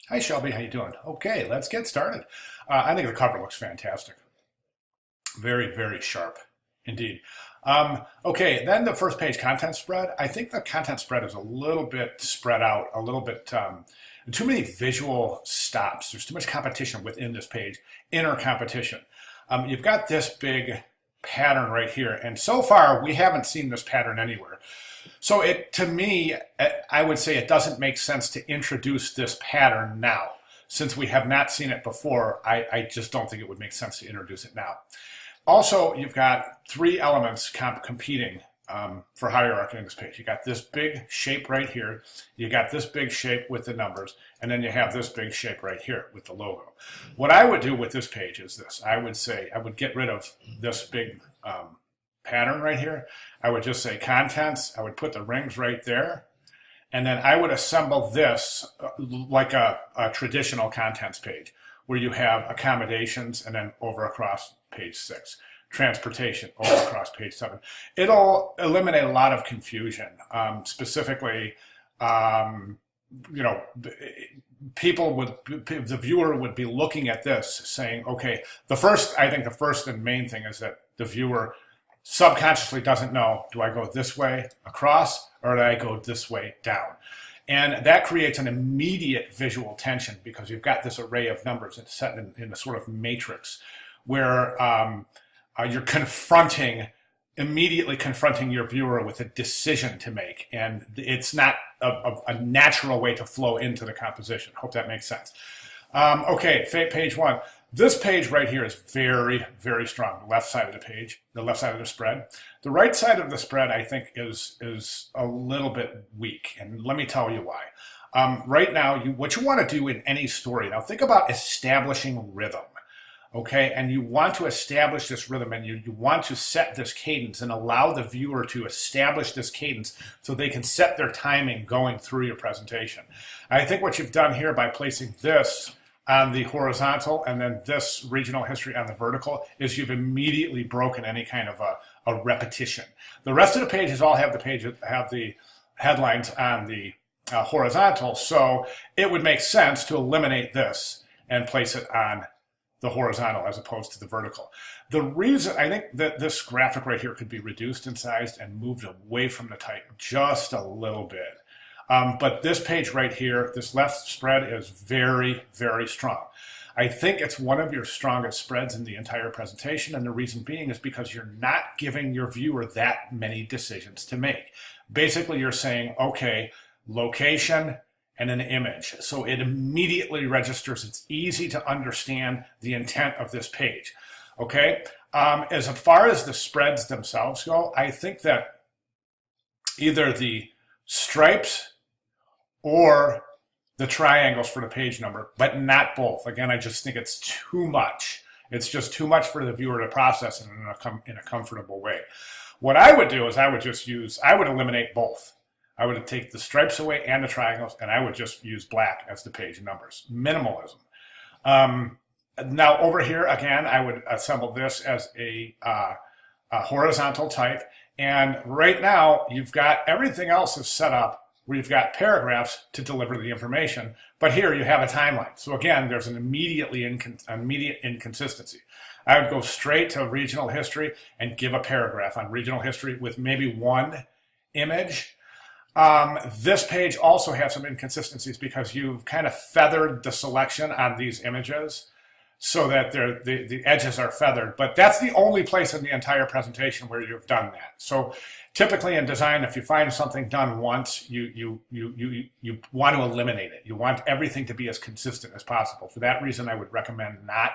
Hi Shelby, how you doing? Okay, let's get started. I think the cover looks fantastic. Very, very sharp indeed. Okay, then the first page content spread. I think the content spread is a little bit spread out, a little bit too many visual stops. There's too much competition within this page, inner competition. You've got this big pattern right here, and so far we haven't seen this pattern anywhere. So to me, I would say it doesn't make sense to introduce this pattern now. Since we have not seen it before, I just don't think it would make sense to introduce it now. Also, you've got three elements competing for hierarchy on this page. You got this big shape right here, you got this big shape with the numbers, and then you have this big shape right here with the logo. What I would do with this page is this. I would say I would get rid of this big pattern right here. I would just say contents. I would put the rings right there. And then I would assemble this like a traditional contents page where you have accommodations and then over across page 6. Transportation over across page 7. It'll eliminate a lot of confusion. Specifically, people would, the viewer would be looking at this saying, okay, I think the first and main thing is that the viewer subconsciously doesn't know, do I go this way across or do I go this way down? And that creates an immediate visual tension because you've got this array of numbers that's set in a sort of matrix where you're immediately confronting your viewer with a decision to make. And it's not a natural way to flow into the composition. Hope that makes sense. Okay, page 1. This page right here is very, very strong. The left side of the page, the left side of the spread. The right side of the spread, I think, is a little bit weak, and let me tell you why. Right now, what you want to do in any story, now think about establishing rhythm, okay? And you want to establish this rhythm, and you want to set this cadence and allow the viewer to establish this cadence so they can set their timing going through your presentation. I think what you've done here by placing this on the horizontal and then this regional history on the vertical is you've immediately broken any kind of a repetition. The rest of the pages all have the headlines on the horizontal, so it would make sense to eliminate this and place it on the horizontal as opposed to the vertical. The reason I think that this graphic right here could be reduced in size and moved away from the type just a little bit. But this page right here, this left spread is very, very strong. I think it's one of your strongest spreads in the entire presentation, and the reason being is because you're not giving your viewer that many decisions to make. Basically, you're saying, okay, location and an image. So it immediately registers. It's easy to understand the intent of this page. Okay? As far as the spreads themselves go, I think that either the stripes or the triangles for the page number, but not both. Again, I just think it's too much. It's just too much for the viewer to process in a comfortable way. What I would do is I would eliminate both. I would take the stripes away and the triangles, and I would just use black as the page numbers. Minimalism. Now over here, again, I would assemble this as a horizontal type. And right now, you've got everything else is set up where you've got paragraphs to deliver the information, but here you have a timeline. So again, there's an immediate inconsistency. I would go straight to regional history and give a paragraph on regional history with maybe one image. This page also has some inconsistencies because you've kind of feathered the selection on these images so that the edges are feathered, but that's the only place in the entire presentation where you've done that. So typically in design, if you find something done once, you want to eliminate it. You want everything to be as consistent as possible. For that reason, I would recommend not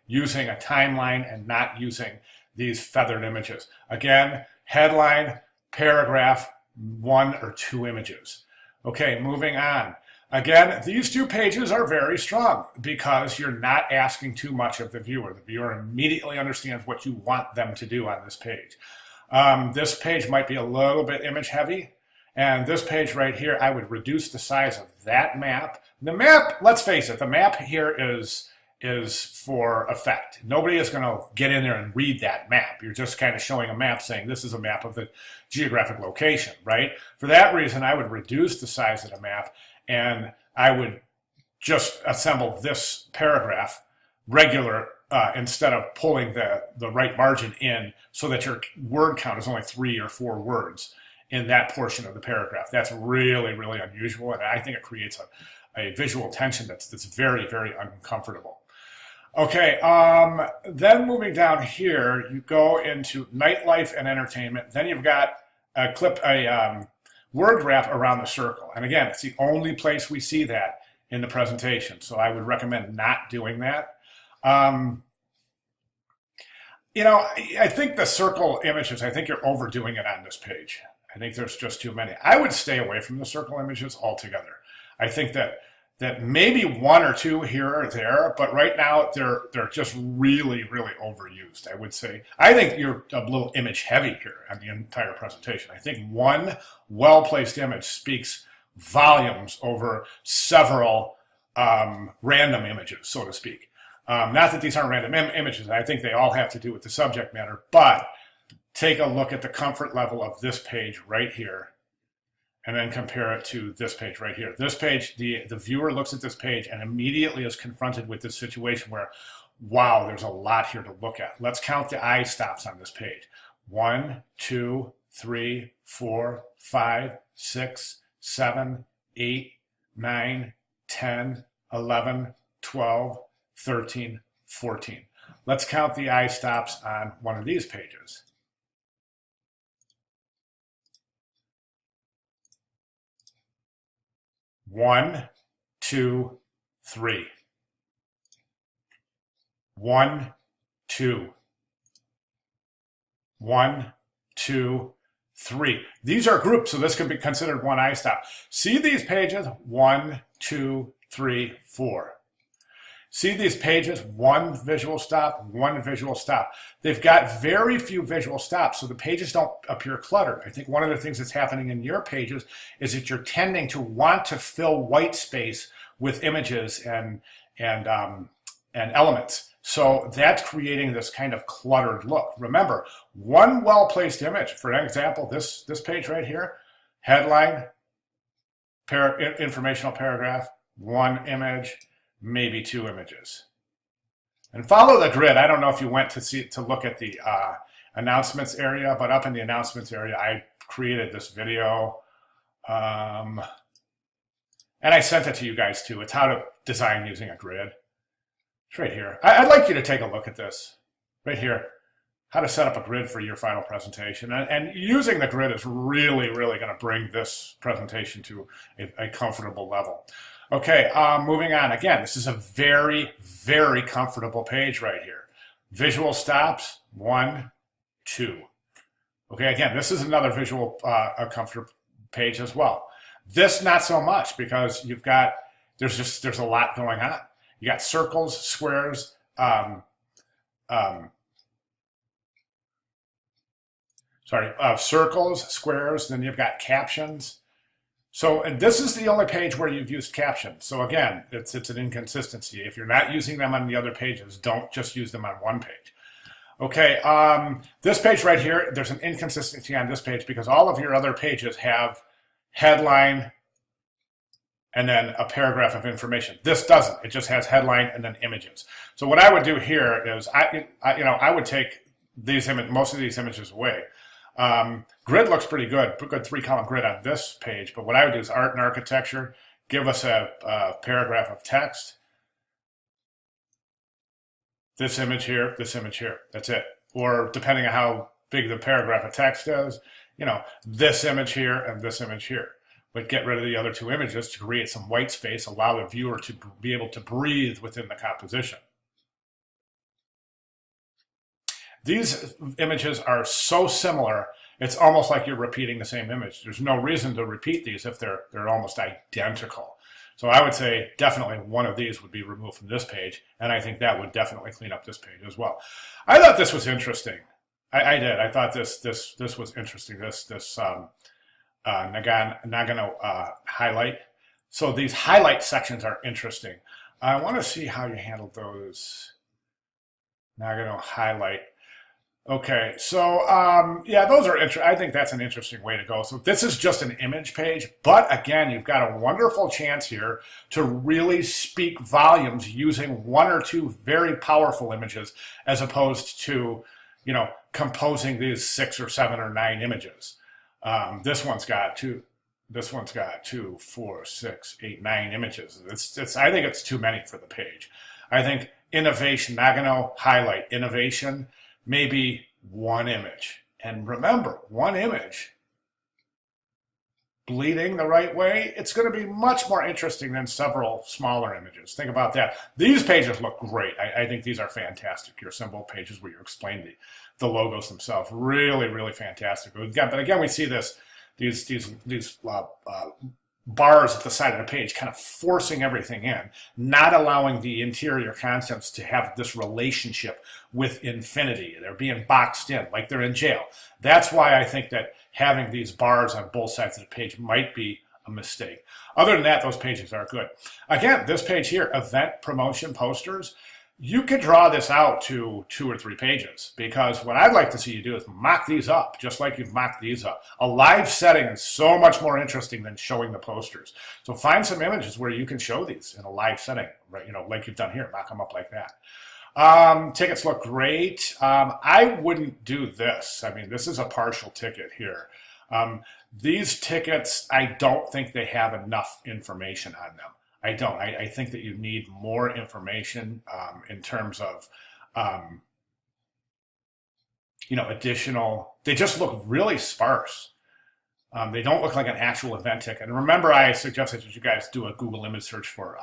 using a timeline and not using these feathered images. Again, headline, paragraph, 1 or 2 images. Okay, moving on. Again, these 2 pages are very strong because you're not asking too much of the viewer. The viewer immediately understands what you want them to do on this page. This page might be a little bit image heavy, and this page right here, I would reduce the size of that map. The map, let's face it, the map here is for effect. Nobody is going to get in there and read that map. You're just kind of showing a map saying this is a map of the geographic location, right? For that reason, I would reduce the size of the map and I would just assemble this paragraph regular instead of pulling the right margin in so that your word count is only 3 or 4 words in that portion of the paragraph. That's really, really unusual, and I think it creates a visual tension that's very, very uncomfortable. Okay, then moving down here, you go into nightlife and entertainment. Then you've got a word wrap around the circle. And again, it's the only place we see that in the presentation. So I would recommend not doing that. You know, I think the circle images, I think you're overdoing it on this page. I think there's just too many. I would stay away from the circle images altogether. I think that maybe 1 or 2 here or there, but right now they're just really, really overused, I would say. I think you're a little image heavy here on the entire presentation. I think one well-placed image speaks volumes over several random images, so to speak. Not that these aren't random images. I think they all have to do with the subject matter, but take a look at the comfort level of this page right here, and then compare it to this page right here. This page, the viewer looks at this page and immediately is confronted with this situation where, wow, there's a lot here to look at. Let's count the eye stops on this page. 1, 2, 3, 4, 5, 6, 7, 8, 9, 10, 11, 12, 13, 14. Let's count the eye stops on one of these pages. 1, 2, 3. 1, 2. 1, 2, 3. These are groups, so this could be considered one eye stop. See these pages? 1, 2, 3, 4. See these pages? 1 visual stop, 1 visual stop. They've got very few visual stops, so the pages don't appear cluttered. I think one of the things that's happening in your pages is that you're tending to want to fill white space with images and elements. So that's creating this kind of cluttered look. Remember, one well-placed image, for example, this page right here, headline, informational paragraph, 1 image, maybe 2 images. And follow the grid. I don't know if you went to look at the announcements area, but up in the announcements area, I created this video. And I sent it to you guys too. It's how to design using a grid. It's right here. I'd like you to take a look at this. Right here. How to set up a grid for your final presentation. And using the grid is really, really going to bring this presentation to a comfortable level. Okay, moving on. Again, this is a very, very comfortable page right here. Visual stops, 1, 2. Okay, again, this is another visual comfortable page as well. This, not so much, because you've got, there's a lot going on. You got circles, squares, circles, squares, then you've got captions. So, and this is the only page where you've used captions. So again, it's an inconsistency. If you're not using them on the other pages, don't just use them on one page. Okay, this page right here, there's an inconsistency on this page because all of your other pages have headline and then a paragraph of information. This doesn't. It just has headline and then images. So what I would do here is I would take most of these images away. Grid looks pretty good 3-column grid on this page, but what I would do is art and architecture, give us a paragraph of text, this image here, that's it. Or depending on how big the paragraph of text is, this image here and this image here. But get rid of the other 2 images to create some white space, allow the viewer to be able to breathe within the composition. These images are so similar, it's almost like you're repeating the same image. There's no reason to repeat these if they're almost identical. So I would say definitely one of these would be removed from this page, and I think that would definitely clean up this page as well. I thought this was interesting. I did. I thought this was interesting. This Nagano highlight. So these highlight sections are interesting. I want to see how you handled those Nagano highlight. Okay, so yeah, those are I think that's an interesting way to go. So this is just an image page, but again, you've got a wonderful chance here to really speak volumes using one or two very powerful images, as opposed to, you know, composing these 6 or 7 or 9 images. This one's got two. This one's got 2, 4, 6, 8, 9 images. I think it's too many for the page. I think innovation, Nagano highlight innovation, maybe one image. And remember, one image bleeding the right way, it's going to be much more interesting than several smaller images. Think about that. These pages look great. I think these are fantastic. Your symbol pages where you explain the logos themselves. Really, really fantastic. But again, we see these bars at the side of the page kind of forcing everything in, not allowing the interior contents to have this relationship with infinity. They're being boxed in like they're in jail. That's why I think that having these bars on both sides of the page might be a mistake. Other than that, those pages are good. Again, this page here, event promotion posters, you could draw this out to 2 or 3 pages, because what I'd like to see you do is mock these up, just like you've mocked these up. A live setting is so much more interesting than showing the posters. So find some images where you can show these in a live setting, right? You know, like you've done here, mock them up like that. Tickets look great. I wouldn't do this. I mean, this is a partial ticket here. These tickets, I don't think they have enough information on them. I don't. I think that you need more information in terms of, you know, additional. They just look really sparse. They don't look like an actual event ticket. And remember, I suggested that you guys do a Google image search for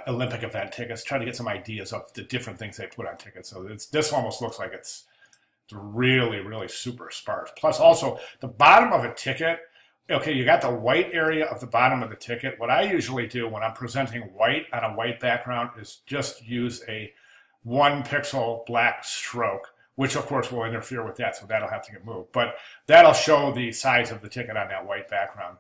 Olympic event tickets. Try to get some ideas of the different things they put on tickets. So this almost looks like it's really, really super sparse. Plus, also the bottom of a ticket. Okay, you got the white area of the bottom of the ticket. What I usually do when I'm presenting white on a white background is just use a 1 pixel black stroke, which of course will interfere with that, so that'll have to get moved. But that'll show the size of the ticket on that white background.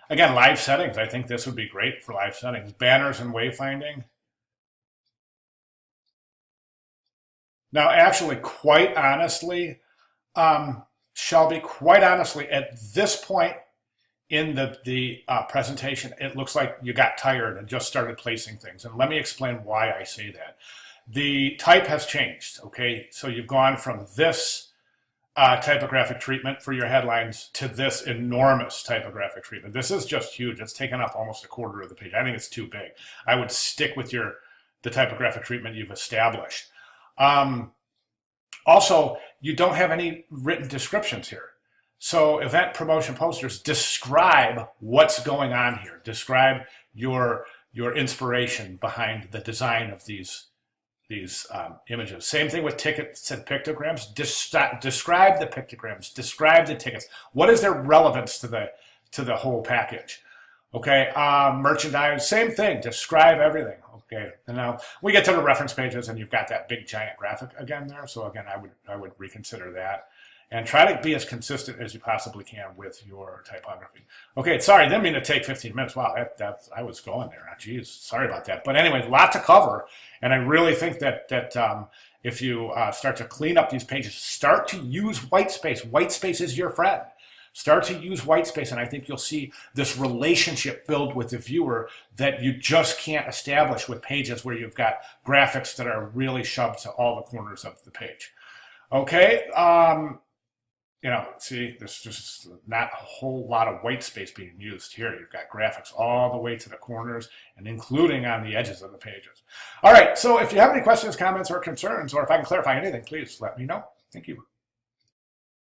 Again, live settings. I think this would be great for live settings. Banners and wayfinding. Now, actually, quite honestly, Shelby, quite honestly, at this point in the presentation, it looks like you got tired and just started placing things. And let me explain why I say that. The type has changed, okay? So you've gone from this typographic treatment for your headlines to this enormous typographic treatment. This is just huge. It's taken up almost a quarter of the page. I think it's too big. I would stick with the typographic treatment you've established. Also, you don't have any written descriptions here. So event promotion posters describe what's going on here. Describe your inspiration behind the design of these images. Same thing with tickets and pictograms. Describe the pictograms. Describe the tickets. What is their relevance to the whole package? Okay, merchandise, same thing. Describe everything. Okay, and now we get to the reference pages, and you've got that big giant graphic again there. So again, I would reconsider that, and try to be as consistent as you possibly can with your typography. Okay, sorry, didn't mean to take 15 minutes. Wow, I was going there. Geez, sorry about that. But anyway, a lot to cover, and I really think that if you start to clean up these pages, start to use white space. White space is your friend. Start to use white space, and I think you'll see this relationship build with the viewer that you just can't establish with pages where you've got graphics that are really shoved to all the corners of the page. Okay, you know, see, there's just not a whole lot of white space being used here. You've got graphics all the way to the corners and including on the edges of the pages. All right, so if you have any questions, comments, or concerns, or if I can clarify anything, please let me know. Thank you.